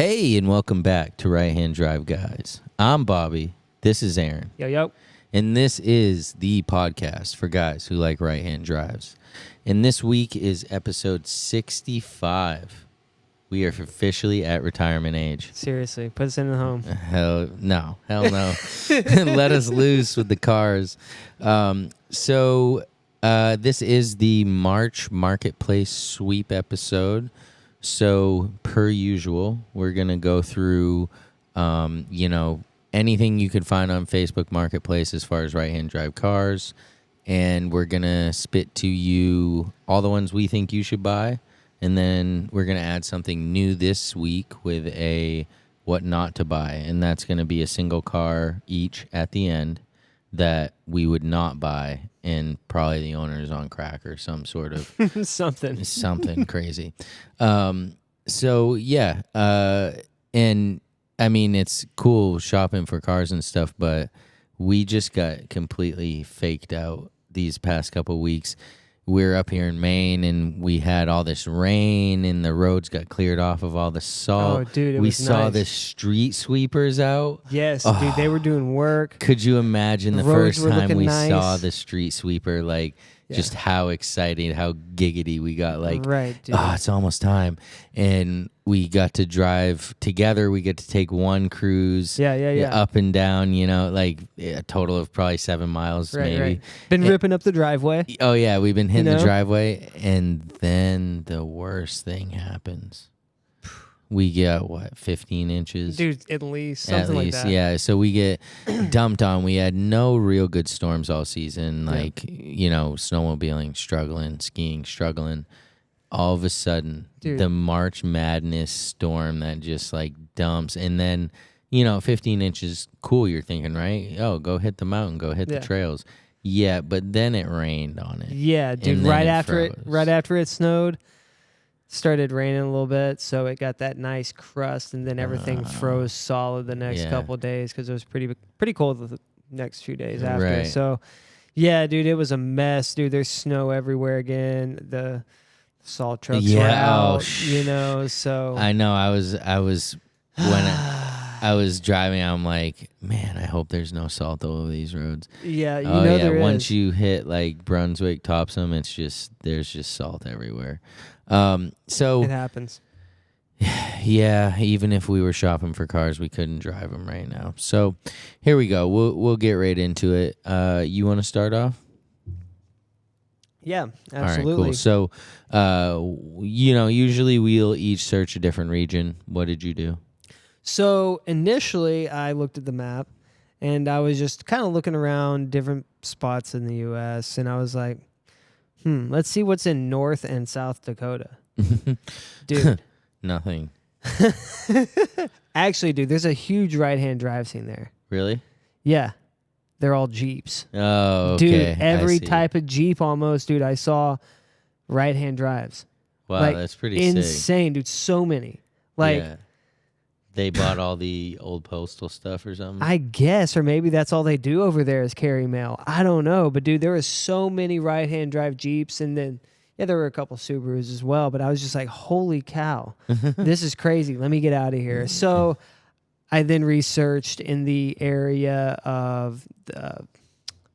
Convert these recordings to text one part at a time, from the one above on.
Hey, and welcome back to Right Hand Drive, guys. I'm Bobby. This is Aaron. Yo. And this is the podcast for guys who like right hand drives. And this week is episode 65. We are officially at retirement age. Seriously, put us in the home. Hell no. Let us loose with the cars. This is the March Marketplace sweep episode. So, per usual, we're going to go through, anything you could find on Facebook Marketplace as far as right-hand drive cars. And we're going to spit to you all the ones we think you should buy. And then we're going to add something new this week with a what not to buy. And that's going to be a single car each at the end that we would not buy. And probably the owner is on crack or some sort of something crazy. And I mean, it's cool shopping for cars and stuff, but we just got completely faked out these past couple weeks. We're up here in Maine, and we had all this rain, and the roads got cleared off of all the salt. Oh, dude, we saw the street sweepers out. Yes, dude, they were doing work. Could you imagine the first time we saw the street sweeper, just how exciting, how giggity we got, right, dude. It's almost time. And we got to drive together. We get to take one cruise up and down, a total of probably 7 miles maybe. Right. Been ripping up the driveway. Oh, yeah, we've been hitting the driveway. And then the worst thing happens. We get, 15 inches? Dude, at least. Something like that. Yeah. So we get dumped on. We had no real good storms all season. Snowmobiling, struggling, skiing, struggling. All of a sudden, the March Madness storm that just, dumps. And then, 15 inches, cool, you're thinking, right? Oh, go hit the mountain, go hit the trails. Yeah, but then it rained on it. Yeah, dude, right after it snowed, started raining a little bit, so it got that nice crust, and then everything froze solid the next couple of days because it was pretty cold the next few days after. Right. So, yeah, dude, it was a mess, dude. There's snow everywhere again. The salt trucks were out, so. I know. I was when I was driving, I'm like, man, I hope there's no salt all over these roads. Yeah, there is. Once you hit Brunswick, Topsom, there's just salt everywhere. So it happens. Yeah, even if we were shopping for cars, we couldn't drive them right now. So here we go. We'll get right into it. You want to start off? Yeah, absolutely. All right, cool. So, usually we'll each search a different region. What did you do? So initially, I looked at the map, and I was just kind of looking around different spots in the U.S., and I was like, let's see what's in North and South Dakota. Dude. Nothing. Actually, dude, there's a huge right-hand drive scene there. Really? Yeah. They're all Jeeps. Oh, okay. Dude, every type of Jeep almost, dude, I saw right-hand drives. Wow, that's pretty insane, dude. So many. They bought all the old postal stuff or something? I guess, or maybe that's all they do over there is carry mail. I don't know. But, dude, there were so many right-hand drive Jeeps, and then, there were a couple Subarus as well. But I was just like, holy cow, this is crazy. Let me get out of here. So I then researched in the area of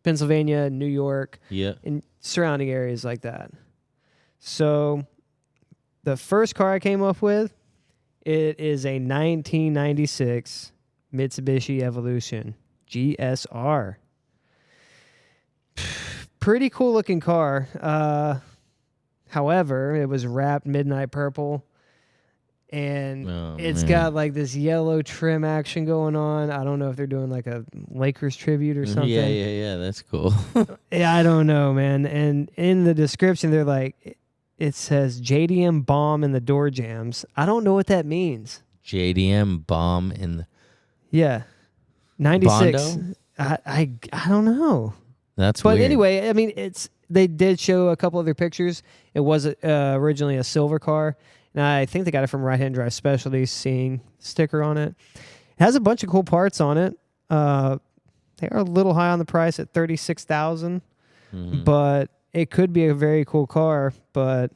Pennsylvania, New York, and surrounding areas like that. So the first car I came up with, it is a 1996 Mitsubishi Evolution GSR. Pretty cool looking car. However, it was wrapped midnight purple, and it's got this yellow trim action going on. I don't know if they're doing a Lakers tribute or something. Yeah, that's cool. Yeah, I don't know, man. And in the description, they're it says JDM bomb in the door jams. I don't know what that means. JDM bomb in the... Yeah. 96. Bondo? I don't know. That's weird. But anyway, I mean, they did show a couple other pictures. It was originally a silver car, and I think they got it from Right Hand Drive Specialties, seeing sticker on it. It has a bunch of cool parts on it. They are a little high on the price at $36,000, but it could be a very cool car. But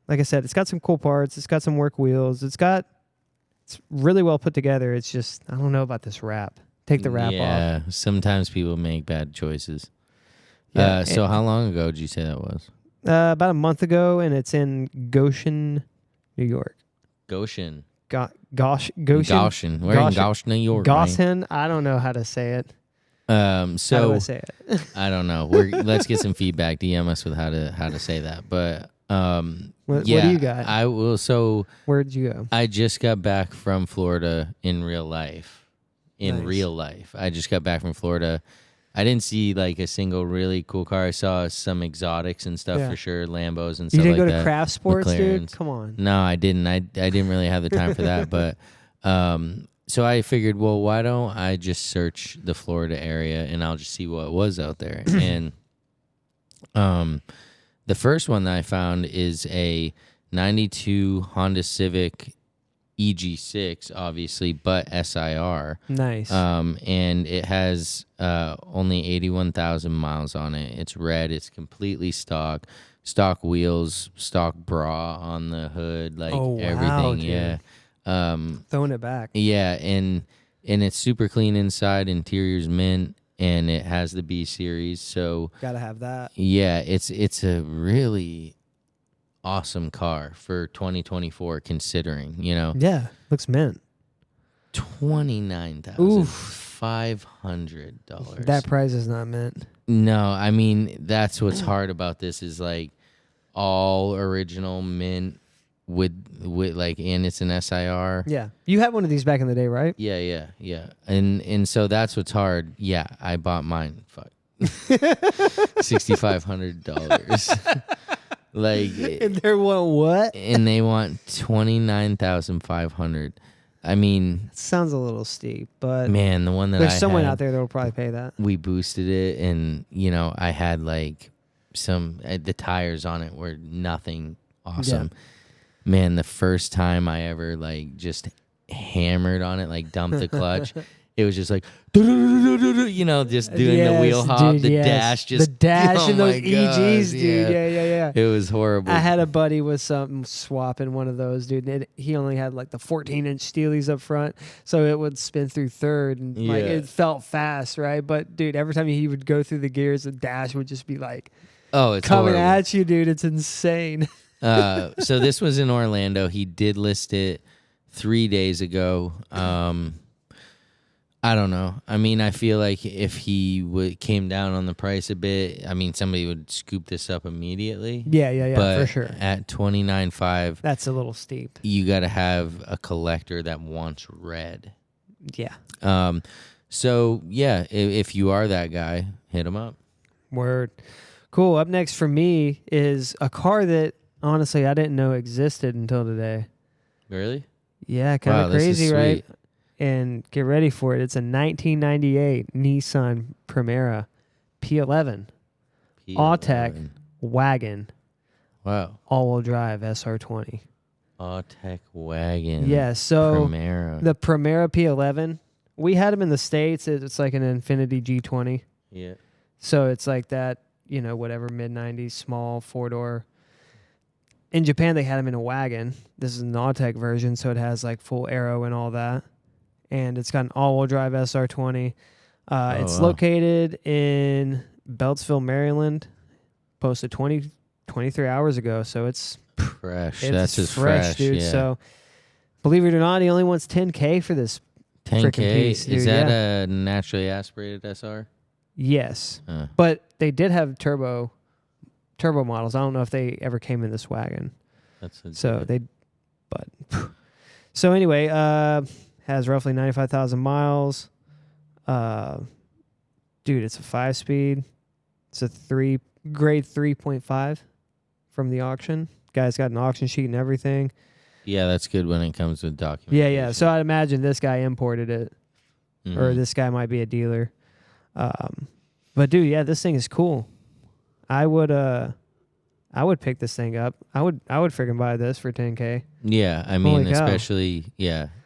like I said, it's got some cool parts. It's got some work wheels. It's got It's really well put together. It's just I don't know about this wrap. Take the wrap off. Yeah, sometimes people make bad choices. Yeah, So how long ago did you say that was? About a month ago, and it's in Goshen, New York. Goshen. Goshen. Goshen. We're in Goshen, New York. Goshen. I don't know how to say it. So how do I say it? I don't know. Let's get some feedback. DM us with how to say that. But what yeah, do you got? I will. So where'd you go? I just got back from Florida in real life. I just got back from Florida. I didn't see like a single really cool car. I saw some exotics and stuff for sure, Lambos and stuff like that. You didn't go to Craft Sports, dude? McLarens. Come on. No, I didn't. I didn't really have the time for that. But so I figured, well, why don't I just search the Florida area and I'll just see what was out there. And the first one that I found is a 92 Honda Civic EG6, obviously, but SIR. Nice. And it has only 81,000 miles on it. It's red. It's completely stock wheels, stock bra on the hood, like everything. Dude. Yeah. Throwing it back. Yeah, and it's super clean inside. Interior's mint, and it has the B series. So gotta have that. Yeah, it's a really awesome car for 2024, considering, Yeah, looks mint. $29,500. That price is not mint. No, I mean that's what's hard about this is like all original mint with like, and it's an SIR. Yeah, you had one of these back in the day, right? Yeah. And so that's what's hard. Yeah, I bought mine. Fuck. $6,500. Like, and they want what? And they want $29,500. I mean, sounds a little steep, but man, the one that there's someone out there that will probably pay that. We boosted it, and I had like the tires on it were nothing awesome. Yeah. Man, the first time I ever like just hammered on it, like dumped the clutch. It was just like, just doing the wheel hop, dude, the dash, the dash in those EGs, dude. Yeah. It was horrible. I had a buddy with something swapping one of those, dude. And he only had like the 14-inch steelies up front, so it would spin through third, and like it felt fast, right? But dude, every time he would go through the gears, the dash would just be like, it's coming horrible at you, dude. It's insane. So this was in Orlando. He did list it 3 days ago. I don't know. I mean, I feel like if he came down on the price a bit, I mean, somebody would scoop this up immediately. Yeah, but for sure. At $29,500, that's a little steep. You got to have a collector that wants red. Yeah. So yeah, if you are that guy, hit him up. Word. Cool. Up next for me is a car that honestly I didn't know existed until today. Really? Yeah, kind of crazy, right? Sweet. And get ready for it. It's a 1998 Nissan Primera P11. Autech wagon. Wow. All-wheel drive SR20. Autech wagon. Yeah, so Primera. the Primera P11, we had them in the States. It's like an Infiniti G20. Yeah. So it's like that, whatever, mid-90s, small, four-door. In Japan, they had them in a wagon. This is an Autech version, so it has like full aero and all that. And it's got an all-wheel drive SR20. It's located in Beltsville, Maryland. Posted 23 hours ago, so it's fresh. That's just fresh, dude. Yeah. So, believe it or not, he only wants $10K for this. 10K? Piece, dude. Is that a naturally aspirated SR? Yes, but they did have turbo models. I don't know if they ever came in this wagon. So anyway, has roughly 95,000 miles. Dude, it's a 5-speed. It's a grade 3.5 from the auction. Guy's got an auction sheet and everything. Yeah, that's good when it comes with documentation. Yeah. So I'd imagine this guy imported it, or this guy might be a dealer. But dude, yeah, this thing is cool. I would pick this thing up. I would freaking buy this for $10K. Yeah, I mean, especially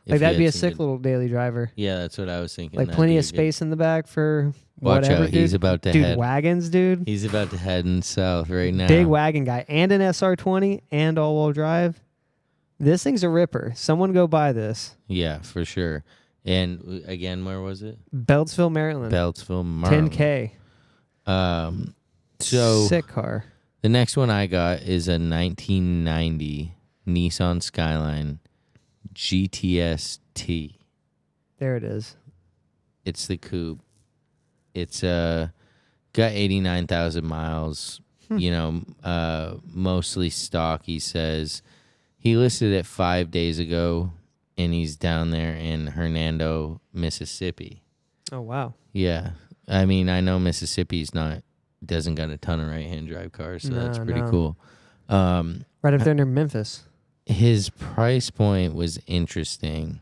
like that'd be a sick little daily driver. Yeah, that's what I was thinking. Like plenty of space in the back for Watch whatever. out, he's about to head. Wagons, dude. He's about to head south right now. Big wagon guy and an SR20 and all-wheel drive. This thing's a ripper. Someone go buy this. Yeah, for sure. And again, where was it? Beltsville, Maryland. Beltsville, Maryland. 10K. So Sick car. the next one I got is a 1990 Nissan Skyline GTS-T. There it is. It's the coupe. It's got 89,000 miles. Mostly stock. He says he listed it 5 days ago, and he's down there in Hernando, Mississippi. Oh wow. Yeah, I mean, I know Mississippi's doesn't got a ton of right-hand drive cars, so that's pretty cool. Right up there near Memphis. His price point was interesting.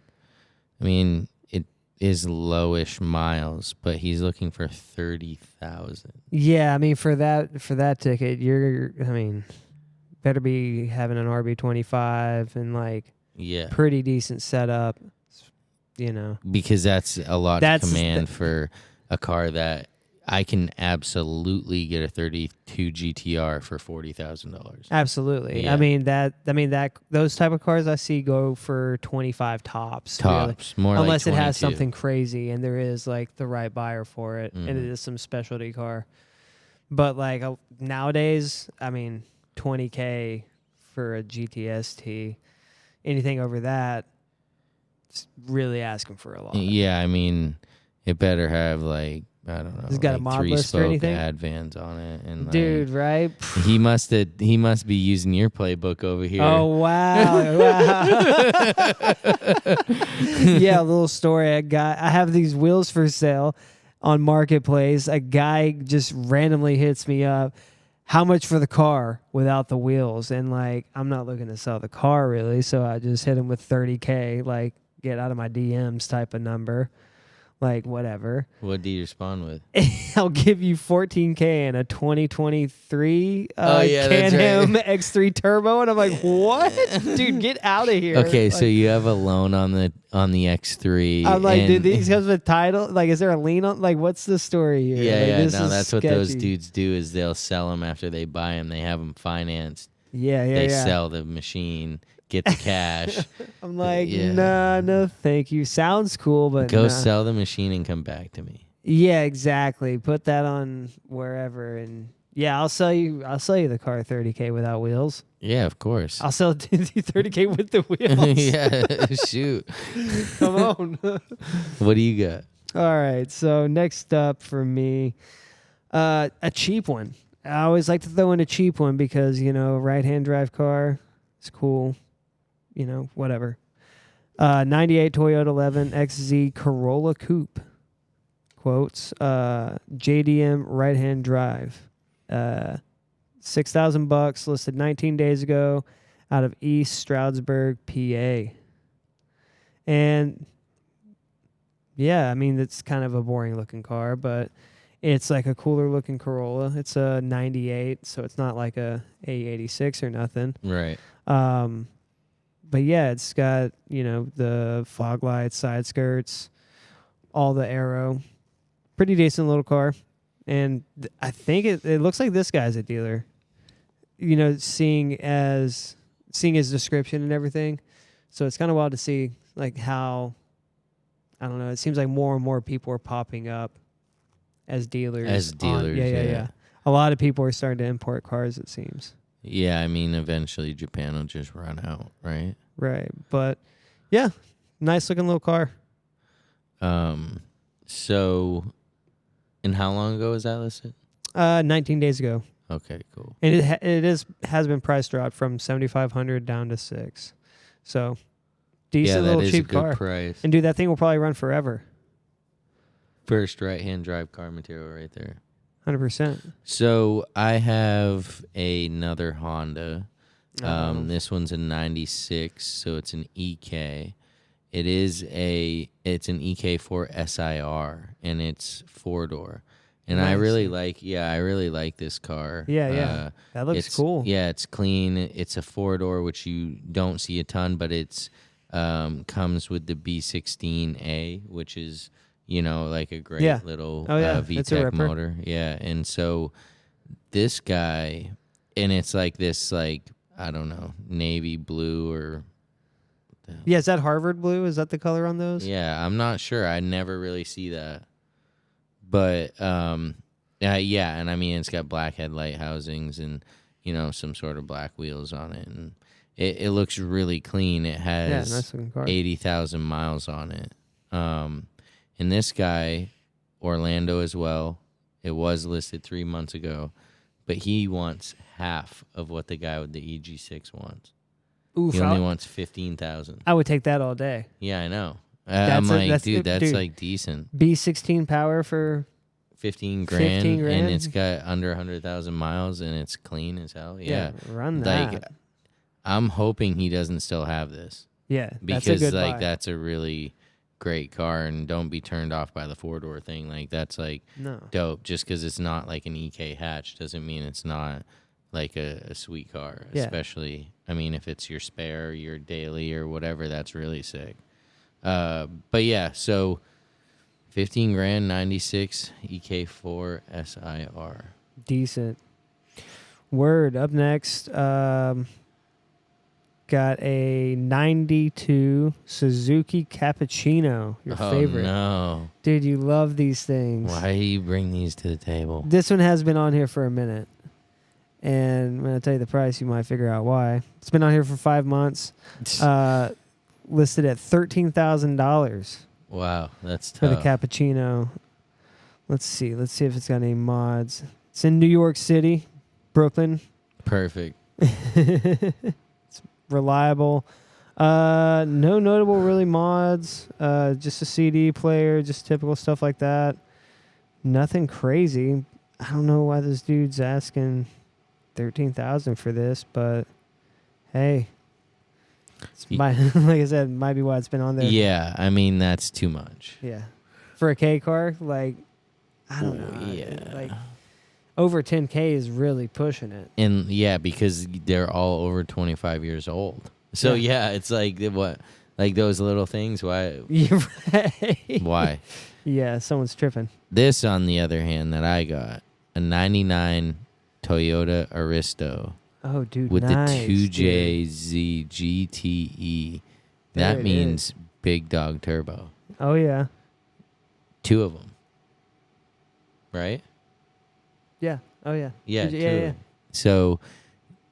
I mean, it is lowish miles, but he's looking for 30,000. Yeah, I mean for that ticket, better be having an RB25 and like Yeah, pretty decent setup. because that's a lot to command for a car that I can absolutely get a 32 GTR for $40,000. Absolutely. Yeah. I mean that those type of cars I see go for 25 tops. Really. More Unless like it has 22. something crazy and there is like the right buyer for it and it Mhm. is some specialty car. But like nowadays, I mean 20K for a GTS-T, anything over that, it's really asking for a lot. Yeah, I mean, it better have like, I don't know, It's got a mod list or 3-spoke anything? Advans on it, and like, Dude, right? he must be using your playbook over here. Oh wow! Wow. Yeah, a little story. I have these wheels for sale on Marketplace. A guy just randomly hits me up. How much for the car without the wheels? And like, I'm not looking to sell the car really, so I just hit him with 30K. Like, get out of my DMs type of number. Like, whatever. What do you respond with? I'll give you 14K and a 2023 yeah, that's Can-Am right. X3 Turbo, and I'm like, what, dude? Get out of here! Okay, Like, so you have a loan on the X3. I'm like, and dude, these guys with title. Like, is there a lien on? Like, what's the story here? Yeah, Like, yeah. this No, is that's what those sketchy. dudes do is they'll sell them after they buy them. They have them financed. Yeah, yeah, They yeah. sell the machine, get the cash. I'm like, Yeah. nah, no, thank you. Sounds cool, but Go nah. sell the machine and come back to me. Yeah, exactly. Put that on wherever, and yeah, I'll sell you the car 30K without wheels. Yeah, of course. I'll sell it to you 30K with the wheels. Yeah, shoot. Come on. What do you got? All right. So next up for me, a cheap one. I always like to throw in a cheap one because, right-hand drive car is cool. Whatever. 98 Toyota 11 XZ Corolla Coupe. Quotes. JDM right-hand drive. $6,000 listed 19 days ago out of East Stroudsburg, PA. And yeah, I mean, it's kind of a boring looking car, but it's like a cooler looking Corolla. It's a 98, so it's not like a A86 or nothing. Right. But yeah, it's got, the fog lights, side skirts, all the aero. Pretty decent little car. And I think it looks like this guy's a dealer. Seeing his description and everything. So it's kind of wild to see like how, I don't know, it seems like more and more people are popping up as dealers. Yeah. A lot of people are starting to import cars, it seems. Yeah, I mean, eventually Japan will just run out, right? Right. But yeah, nice looking little car. So, and how long ago was that listed? 19 days ago. Okay, cool. And it has been price dropped from 7,500 down to 6. So decent Yeah, little that is cheap a good car. price. And dude, that thing will probably run forever. First right-hand drive car material right there. 100%. So I have another Honda. Oh. This one's a 96, so it's an EK. It's an EK4 SIR, and it's 4-door. And Nice. I really like this car. Yeah. That looks cool. Yeah, it's clean. It's a 4-door, which you don't see a ton, but it's comes with the B16A, which is, like a great little It's a VTEC ripper. motor. Yeah, and so this guy, and it's like this, like, I don't know, navy blue or Yeah, is that Harvard blue? Is that the color on those? Yeah, I'm not sure. I never really see that. But yeah, and I mean it's got black headlight housings and some sort of black wheels on it, and it looks really clean. It has nice looking car. 80,000 miles on it. And this guy, Orlando as well. It was listed 3 months ago, but he wants half of what the guy with the EG6 wants. Oof, He only wants 15,000. I would take that all day. Yeah, I know. I'm like, dude, that's like decent. B16 power for 15 grand, 15 grand, and it's got under 100,000 miles, and it's clean as hell. Yeah, run that. Like, I'm hoping he doesn't still have this. Yeah, because that's a good like buy. that's a really great car, and don't be turned off by the 4-door thing. Like that's like dope. Just because it's not like an EK hatch doesn't mean it's not like a sweet car. Yeah. Especially, I mean, if it's your spare, your daily, or whatever, that's really sick. But yeah, so 15 grand, 96 EK4 SIR. Decent. Word. Up next, got a 92 Suzuki Cappuccino. Your favorite. No. Dude, you love these things. Why do you bring these to the table? This one has been on here for a minute. And when I tell you the price, you might figure out why. It's been on here for 5 months. Listed at $13,000 Wow, that's tough. for the Cappuccino. Let's see. Let's see if it's got any mods. It's in New York City, Brooklyn. Perfect. It's reliable. No notable really mods. Just a CD player, just typical stuff like that. Nothing crazy. I don't know why this dude's asking $13,000 for this, but hey, like I said, might be why it's been on there. Yeah, I mean that's too much. Yeah, for a K car, like I don't know. Yeah, like over 10K is really pushing it. And yeah, because they're all over 25 years old. So yeah, it's like what, like those little things. Why? You're right. Why? Yeah, someone's tripping. This, on the other hand, that I got a '99 Toyota Aristo. Oh, dude, with nice, the 2JZ GTE. There That it means big dog turbo. Oh yeah. 2 of them. Right? Yeah. Oh yeah. Yeah, Two- 2 of them. So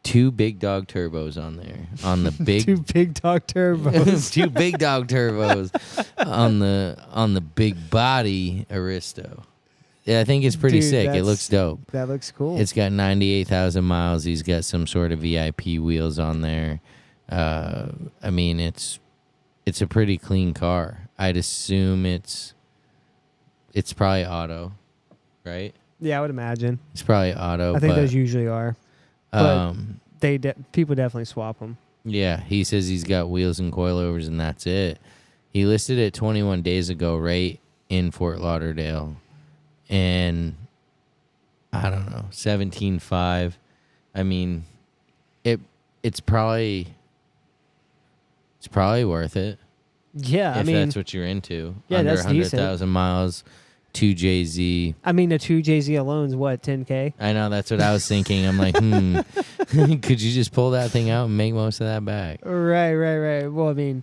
2 big dog turbos on there. On the big 2 big dog turbos. 2 big dog turbos on the big body Aristo. Yeah, I think it's pretty Dude, sick. It looks dope. That looks cool. It's got 98,000 miles. He's got some sort of VIP wheels on there. I mean, it's a pretty clean car. I'd assume it's probably auto, right? Yeah, I would imagine. It's probably auto. I think but, those usually are. But people definitely swap them. Yeah, he says he's got wheels and coilovers, and that's it. He listed it 21 days ago, right in Fort Lauderdale. And I don't know, 17.5. I mean, it's probably worth it. Yeah, if I mean that's what you're into. Yeah, Under that's 100,000 miles, 2JZ. I mean, the 2JZ alone's what, 10K? I know, that's what I was thinking. I'm like, could you just pull that thing out and make most of that back? Right. Well, I mean,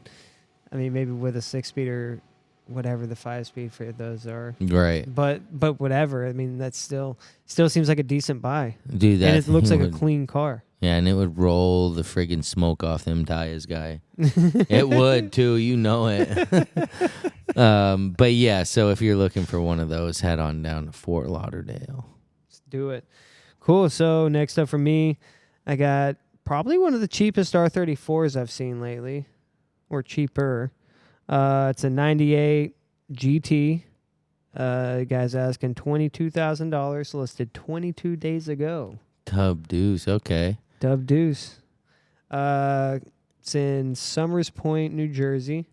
maybe with a 6-speed or whatever the 5-speed for those are. Right. But whatever. I mean, that's still seems like a decent buy. Dude, that and it looks like would, a clean car. Yeah, and it would roll the friggin' smoke off them tires, guy. It would too, you know it. But yeah, so if you're looking for one of those, head on down to Fort Lauderdale. Let's do it. Cool. So next up for me, I got probably one of the cheapest R34s I've seen lately, or cheaper. It's a 98 GT. Guy's asking $22,000, listed 22 days ago. Tub Deuce, okay. Dub Deuce. It's in Summers Point, New Jersey.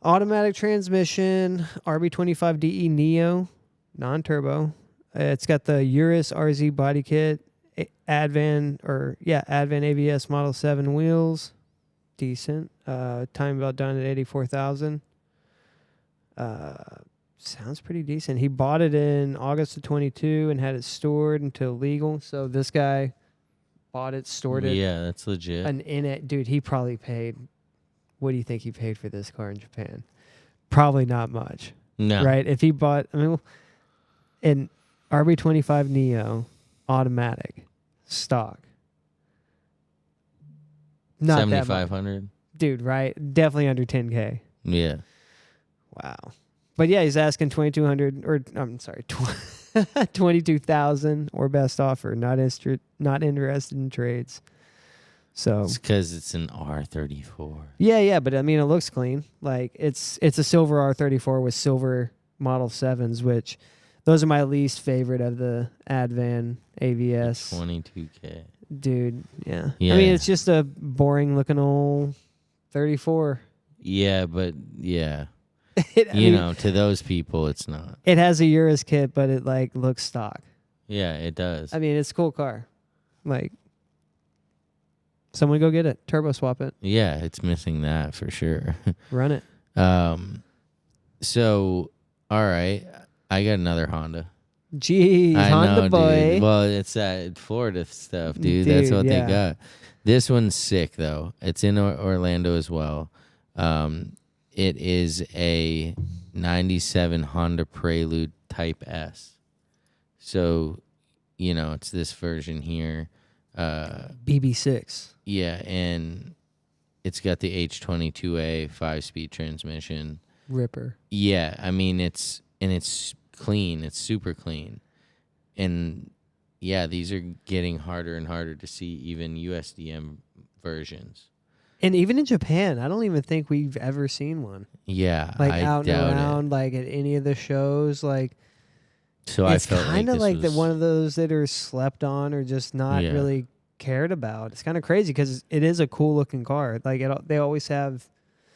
Automatic transmission, RB25DE Neo, non-turbo. It's got the Urus RZ body kit, Advan ABS Model 7 wheels. Decent. Time belt done at 84,000. Sounds pretty decent. He bought it in August of 22 and had it stored until legal. So this guy bought it, stored it. Yeah, that's legit. And in it, dude, he probably paid what do you think he paid for this car in Japan? Probably not much. No. Right? If he bought, an RB25 Neo automatic stock. Not that much. 7,500. Dude, right? Definitely under 10K. Yeah. Wow. But yeah, he's asking 2,200 or I'm sorry, 22,000 or best offer. Not interested in trades. So It's because it's an R34. yeah, but I mean it looks clean. Like it's a silver R34 with silver Model 7s, which those are my least favorite of the Advan AVS. 22K. Dude, yeah. Yeah. I mean it's just a boring looking old 34. Yeah, but yeah. I mean, To those people, it's not. it has a Urus kit, but it like looks stock. Yeah, it does. I mean, it's a cool car. Like, someone go get it, turbo swap it, Yeah, it's missing that for sure. run it. So, all right, I got another Honda. Jeez, I Honda know, boy. dude. Well, it's that Florida stuff, dude. That's what yeah. they got. This one's sick though. It's in Orlando as well. It is a 97 Honda Prelude Type S. So, it's this version here. BB6. Yeah, and it's got the H22A 5-speed transmission. Ripper. Yeah, I mean it's clean. It's super clean. And yeah, these are getting harder and harder to see, even USDM versions. And even in Japan, I don't even think we've ever seen one. Yeah, Like I out doubt and around, it. like at any of the shows, like So it's I felt kind of like this one of those that are slept on or just not really cared about. It's kind of crazy because it is a cool looking car. Like they always have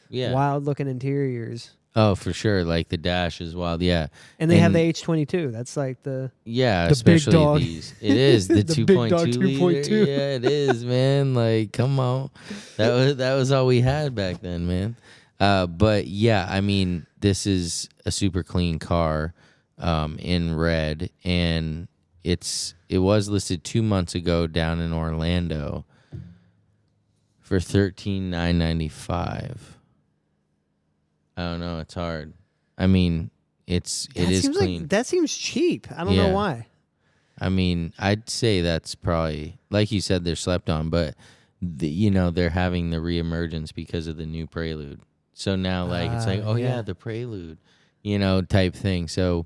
wild looking interiors. Oh, for sure. Like the dash is wild. Yeah. And they have the H22. That's like the especially big dog. these. It is the, The 2.2 big dog liter. 2.2. Yeah, it is, man. Like, come on. That was all we had back then, man. But yeah, I mean, this is a super clean car, in red, and it was listed 2 months ago down in Orlando for $13,995. I don't know. It's hard. I mean, it is clean. Like, that seems cheap. I don't know why. I mean, I'd say that's probably, like you said, they're slept on, but they're having the reemergence because of the new Prelude. So now, like, it's like, the Prelude, type thing. So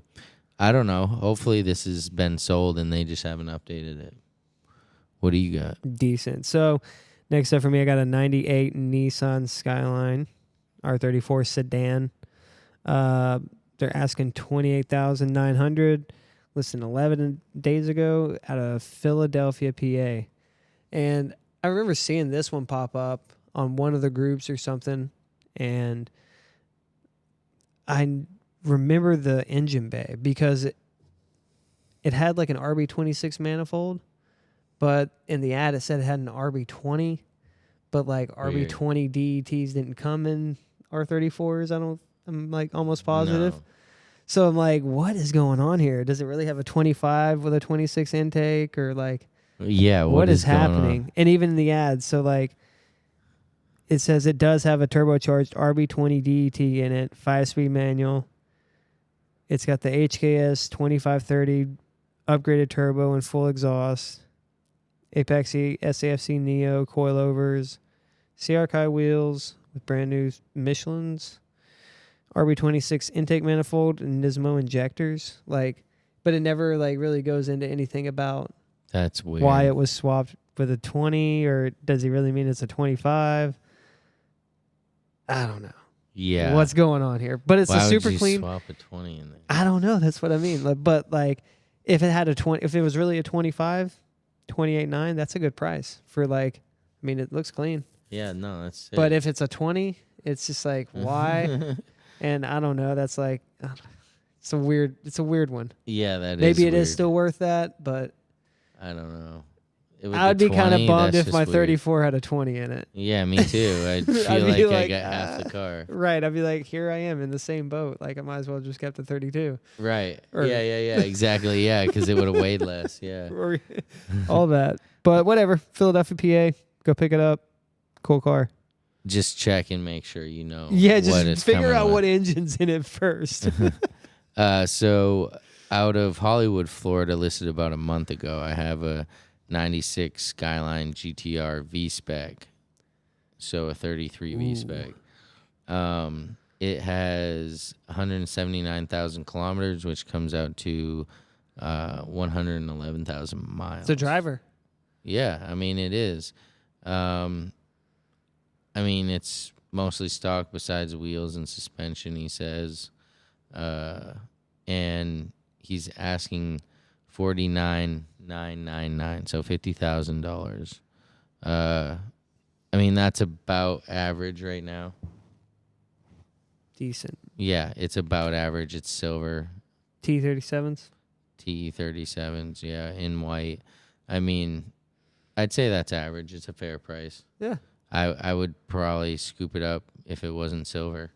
I don't know. Hopefully, this has been sold and they just haven't updated it. What do you got? Decent. So next up for me, I got a '98 Nissan Skyline R34 sedan. They're asking $28,900. Listed 11 days ago out of Philadelphia, PA. And I remember seeing this one pop up on one of the groups or something, and I remember the engine bay because it had like an RB26 manifold, but in the ad it said it had an RB20, but like RB20 DETs didn't come in R34s. I'm like almost positive. No. So I'm like, what is going on here? Does it really have a 25 with a 26 intake, or like, what is happening? And even in the ad, so like, it says it does have a turbocharged RB20 DET in it, 5-speed manual. It's got the HKS 2530 upgraded turbo and full exhaust, Apexi SAFC Neo coilovers, CRKI wheels with brand new Michelin's, RB26 intake manifold and Nismo injectors. Like, but it never like really goes into anything about that's weird. Why it was swapped with a 20, or does he really mean it's a 25? I don't know. Yeah. What's going on here? But it's Why a super would you clean. Swap a 20 in there. I don't know. That's what I mean. But like, if it had a 20, if it was really a 25, 28.9, that's a good price for like. I mean, it looks clean. Yeah, no, that's sick. But if it's a 20, it's just like why? And I don't know. That's like, it's a weird one. Yeah, that Maybe is it weird. is still worth that, but I don't know. I would be kind of bummed if my weird. 34 had a 20 in it. Yeah, me too. I'd feel I'd be like I like, got half the car. Right. I'd be like, here I am in the same boat. Like, I might as well just kept the 32. Right. Or- yeah, exactly. Yeah, because it would have weighed less. Yeah. Or all that. But whatever. Philadelphia, PA. Go pick it up. Cool car. just check and make sure you know Yeah, what just it's figure coming out with. what engine's in it first. So out of Hollywood, Florida, listed about a month ago, I have a 96 Skyline GTR V-Spec. So a 33 V-Spec. It has 179,000 kilometers, which comes out to 111,000 miles. It's a driver. Yeah, I mean, it is. I mean, it's mostly stock besides wheels and suspension, he says. And he's asking $49,999, so $50,000. I mean, that's about average right now. Decent. Yeah, it's about average. It's silver. T37s? T37s, yeah, in white. I mean, I'd say that's average. It's a fair price. Yeah. I would probably scoop it up if it wasn't silver.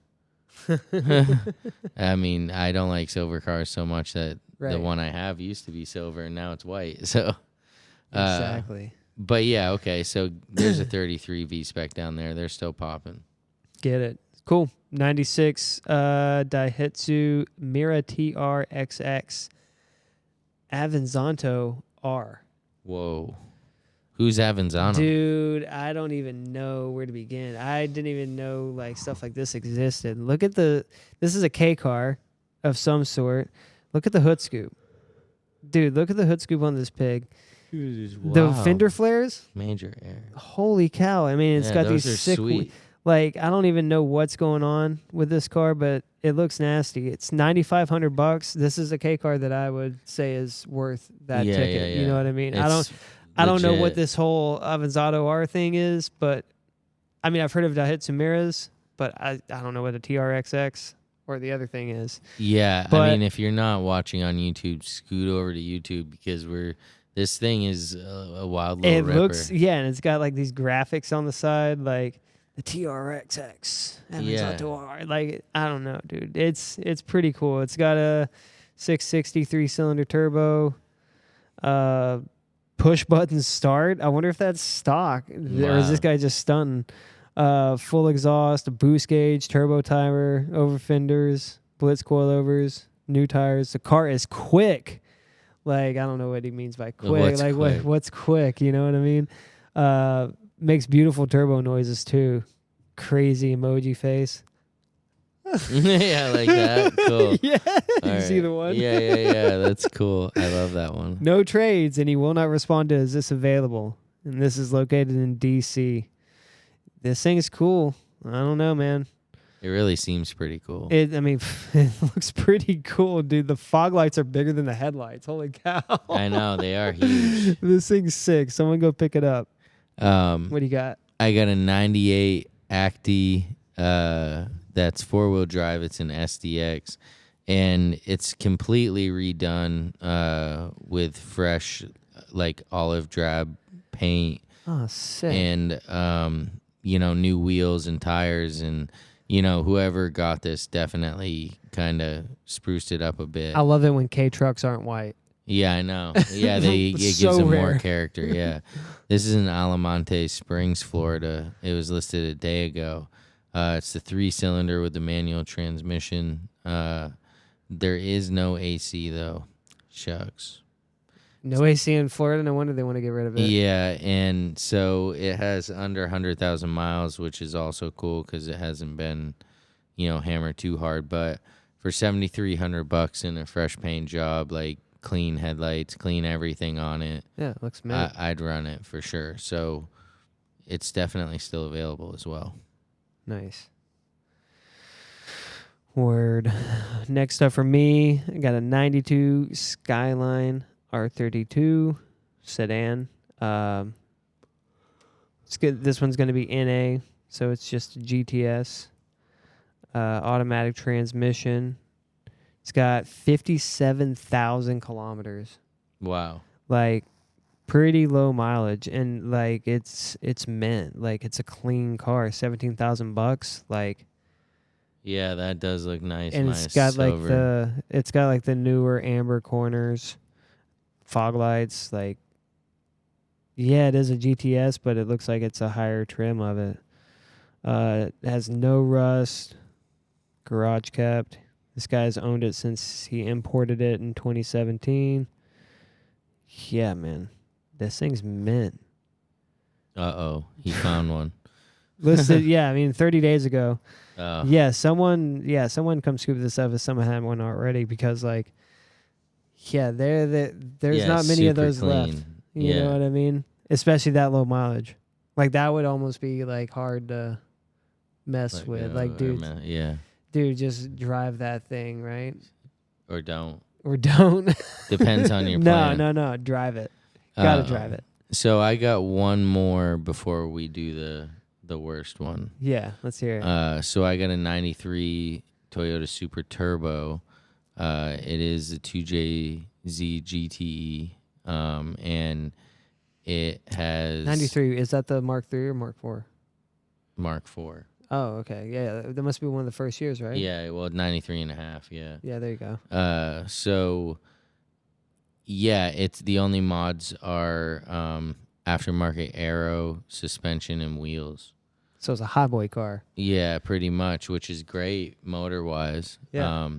I mean, I don't like silver cars so much that the one I have used to be silver and now it's white. So Exactly. But yeah, okay. So there's a 33 V-Spec down there. They're still popping. Get it. Cool. 96 Daihatsu Mira TRXX Avanzanto R. Whoa. Who's Avanzano? Dude, I don't even know where to begin. I didn't even know like stuff like this existed. Look at this is a K car of some sort. Look at the hood scoop. Dude, look at the hood scoop on this pig. Wow. The fender flares? Major air. Holy cow. I mean, it's got those these are sick sweet. like I don't even know what's going on with this car, but it looks nasty. It's $9,500. This is a K car that I would say is worth that ticket. Yeah. You know what I mean? It's I don't know legit. what this whole Avanzado R thing is, but I mean I've heard of Daihatsu Miras, but I don't know what a TRXX or the other thing is. Yeah, But- I mean, if you're not watching on YouTube, scoot over to YouTube because this thing is a wild little It ripper. looks and it's got like these graphics on the side, like the TRXX Avanzado R. Like I don't know, dude. It's pretty cool. It's got a 660 3-cylinder turbo. Push button start. I wonder if that's stock or is this guy just stunting? Full exhaust, a boost gauge, turbo timer, over fenders, blitz coilovers, new tires. The car is quick. Like I don't know what he means by quick. What's like quick? what's quick? You know what I mean? Makes beautiful turbo noises too. Crazy emoji face. Yeah, like that. Cool. Yeah, All you see right. the one? Yeah. That's cool. I love that one. No trades, and he will not respond to is this available? And this is located in DC. This thing is cool. I don't know, man. It really seems pretty cool. It looks pretty cool, dude. The fog lights are bigger than the headlights. Holy cow. I know they are huge. This thing's sick. Someone go pick it up. What do you got? I got a 98 Acti. That's 4-wheel drive. It's an SDX, and it's completely redone with fresh, like olive drab paint Oh, sick. and new wheels and tires, and whoever got this definitely kind of spruced it up a bit. I love it when K trucks aren't white. Yeah, I know. Yeah, it gives So them rare. more character. Yeah, this is in Alamonte Springs, Florida. It was listed a day ago. It's the 3-cylinder with the manual transmission. There is no AC though. Shucks. No AC in Florida. No wonder they want to get rid of it. Yeah, and so it has under 100,000 miles, which is also cool because it hasn't been, hammered too hard. But for $7,300 in a fresh paint job, like clean headlights, clean everything on it, Yeah, it looks mint. I'd run it for sure. So it's definitely still available as well. Nice. Word. Next up for me, I got a 92 Skyline R32 sedan. It's good. This one's going to be NA, so it's just a GTS. Automatic transmission. It's got 57,000 kilometers. Wow. Like pretty low mileage, and like it's mint. Like it's a clean car. $17,000. Like. Yeah, that does look nice. And nice it's got silver. like the newer amber corners, fog lights. Like, yeah, it is a GTS, but it looks like it's a higher trim of it. Has no rust. Garage kept. This guy's owned it since he imported it in 2017. Yeah, man. This thing's mint. Uh-oh. He found one. Listed, yeah, I mean 30 days ago. Oh. Someone come scoop this up if someone had one already because like there's Yeah, not many of super those left. clean. You Yeah. know what I mean? Especially that low mileage. Like that would almost be like hard to mess with. Like Yeah. dude, just drive that thing, right? Or don't. Or don't. Depends on your plan. No, drive it. Gotta drive it. So I got one more before we do the worst one. Yeah, let's hear it. So I got a 93 Toyota Super Turbo. It is a 2JZ GTE. And it has 93, is that the Mark 3 or Mark 4? Mark 4. Oh, okay. Yeah, that must be one of the first years, right? Yeah, well, 93 and a half, yeah. Yeah, there you go. So, yeah, it's the only mods are aftermarket aero, suspension, and wheels. So it's a hot boy car. Yeah, pretty much, which is great motor-wise. Yeah.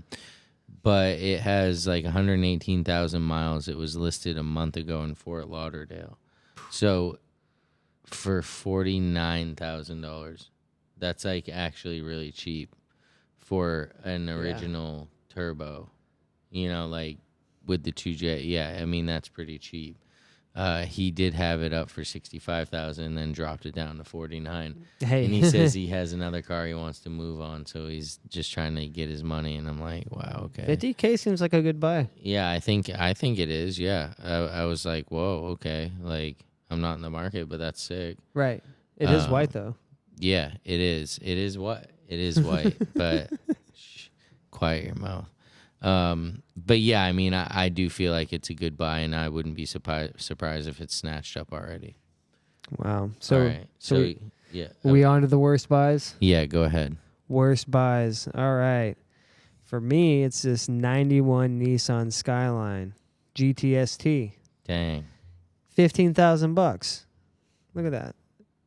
But it has like 118,000 miles. It was listed a month ago in Fort Lauderdale. So, for $49,000. That's like actually really cheap for an original turbo, you know, like with the 2J. Yeah, I mean, that's pretty cheap. He did have it up for 65,000 and then dropped it down to 49. Hey. And he says he has another car he wants to move on, so he's just trying to get his money. And I'm like, wow, okay. 50K seems like a good buy. Yeah, I think it is. Yeah, I was like, whoa, okay. Like, I'm not in the market, but that's sick. Right. It is white though. Yeah, it is. It is what? It is white, but quiet your mouth. But yeah, I mean, I do feel like it's a good buy, and I wouldn't be surprised if it's snatched up already. Wow. So, all right. So yeah. we on to the worst buys? Yeah, go ahead. Worst buys. All right. For me, it's this 91 Nissan Skyline GTST. Dang. $15,000. Look at that.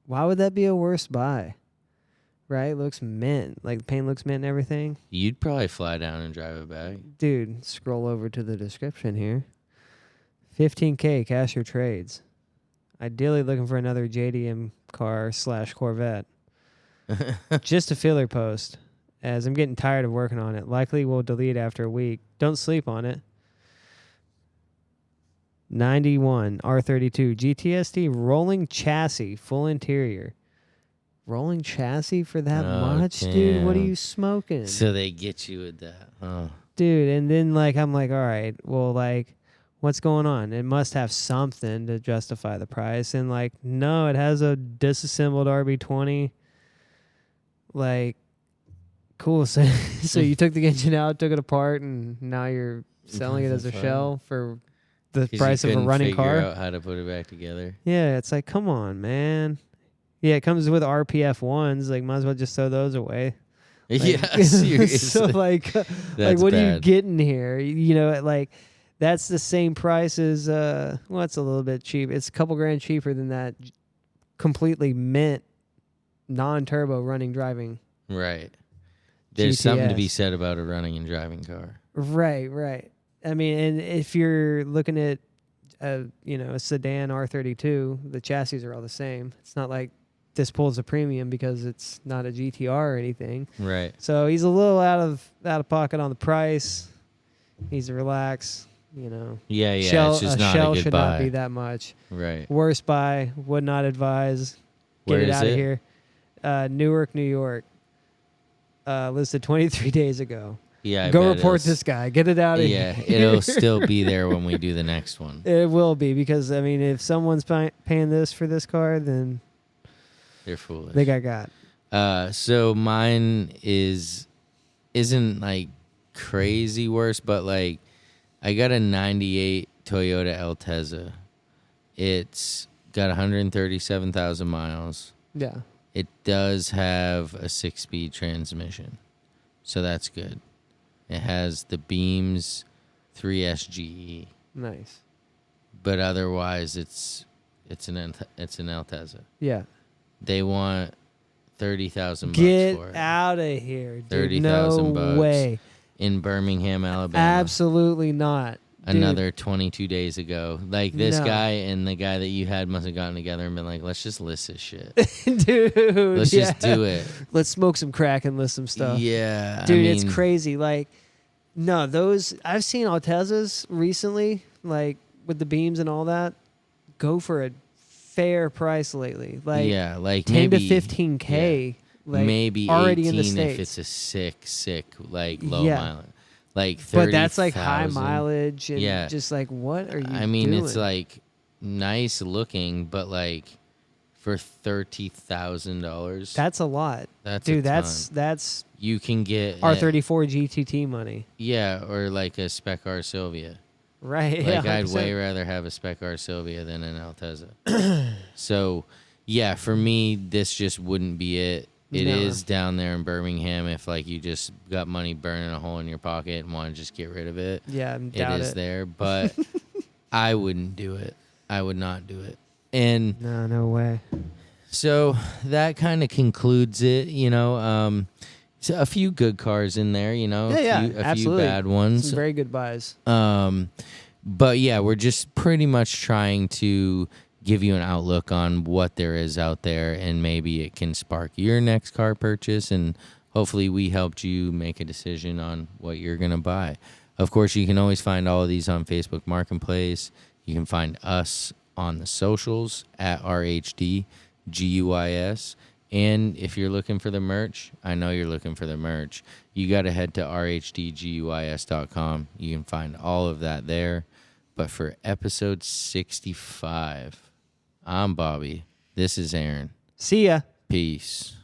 Why would that be a worst buy? Right? Looks mint. Like the paint looks mint and everything. You'd probably fly down and drive it back. Dude, scroll over to the description here. 15K cash or trades. Ideally looking for another JDM car / Corvette. Just a filler post, as I'm getting tired of working on it. Likely will delete after a week. Don't sleep on it. 91 R32 GTST rolling chassis, full interior. Rolling chassis for that much, dude? What are you smoking? So they get you with that. Oh. Dude, and then like I'm like, all right, well, like, what's going on? It must have something to justify the price. And like, no, it has a disassembled RB20. Like, cool. So you took the engine out, took it apart, and now you're selling it as a shell for the price of a running car. Figure out how to put it back together. Yeah, it's like, come on, man. Yeah, it comes with RPF ones. Like, might as well just throw those away. Like, yeah, seriously. So like what are you getting here? You know, like that's the same price as well, it's a little bit cheap. It's a couple grand cheaper than that completely mint non-turbo running driving. Right. There's GTS. something to be said about a running and driving car. Right. I mean, and if you're looking at a sedan R32, the chassis are all the same. It's not like this pulls a premium because it's not a GTR or anything. Right. So he's a little out of pocket on the price. Needs to relax, you know. Yeah. Shell, it's just a not shell a good should buy. not be that much. Right. Worst buy. Would not advise. Get Where it is out of it? here. Newark, New York. Listed 23 days ago. Yeah. I Go bet report it'll this guy. Get it out of here. Yeah, it'll still be there when we do the next one. It will be because, I mean, if someone's paying this for this car, then They're foolish. they got. So mine isn't like crazy worse, but like I got a 98 Toyota Altezza. It's got 137,000 miles. Yeah. It does have a 6-speed transmission, so that's good. It has the Beams 3SGE, Nice. but otherwise it's an Altezza. Yeah. They want $30,000 Get for it. out of here, dude. 30,000 No bucks way. in Birmingham, Alabama. Absolutely not. Dude, Another 22 days ago. Like, this No. guy and the guy that you had must have gotten together and been like, let's just list this shit. dude. Let's yeah. just do it. Let's smoke some crack and list some stuff. Yeah. Dude, I mean, it's crazy. Like, no, those I've seen Altezas recently, like with the beams and all that, go for a fair price lately. Like, yeah, like 10 maybe to 15K. Like, maybe already 18 in the States. if it's a sick, like low Yeah. mileage. Like 30, But that's like high mileage and Yeah. just like, what are you I mean, doing? it's like nice looking, but like for $30,000, That's a lot. that's Dude, a that's ton. You can get R34 GTT money. yeah, or like a Spec R Sylvia. Right. Like, yeah, I'd 100%. way rather have a Spec R Sylvia than an Altezza. So, yeah, for me, this just wouldn't be it. It No. is down there in Birmingham if, like, you just got money burning a hole in your pocket and want to just get rid of it. Yeah, I It doubt is it. there, but I wouldn't do it. I would not do it. And No way. so that kind of concludes it, you know. So a few good cars in there, you know. Yeah, a few absolutely. bad ones. Some very good buys. But yeah, we're just pretty much trying to give you an outlook on what there is out there, and maybe it can spark your next car purchase, and hopefully we helped you make a decision on what you're going to buy. Of course, you can always find all of these on Facebook Marketplace. You can find us on the socials at RHDGUIS. And if you're looking for the merch, I know you're looking for the merch, you got to head to rhdguis.com. You can find all of that there. But for episode 65, I'm Bobby. This is Aaron. See ya. Peace.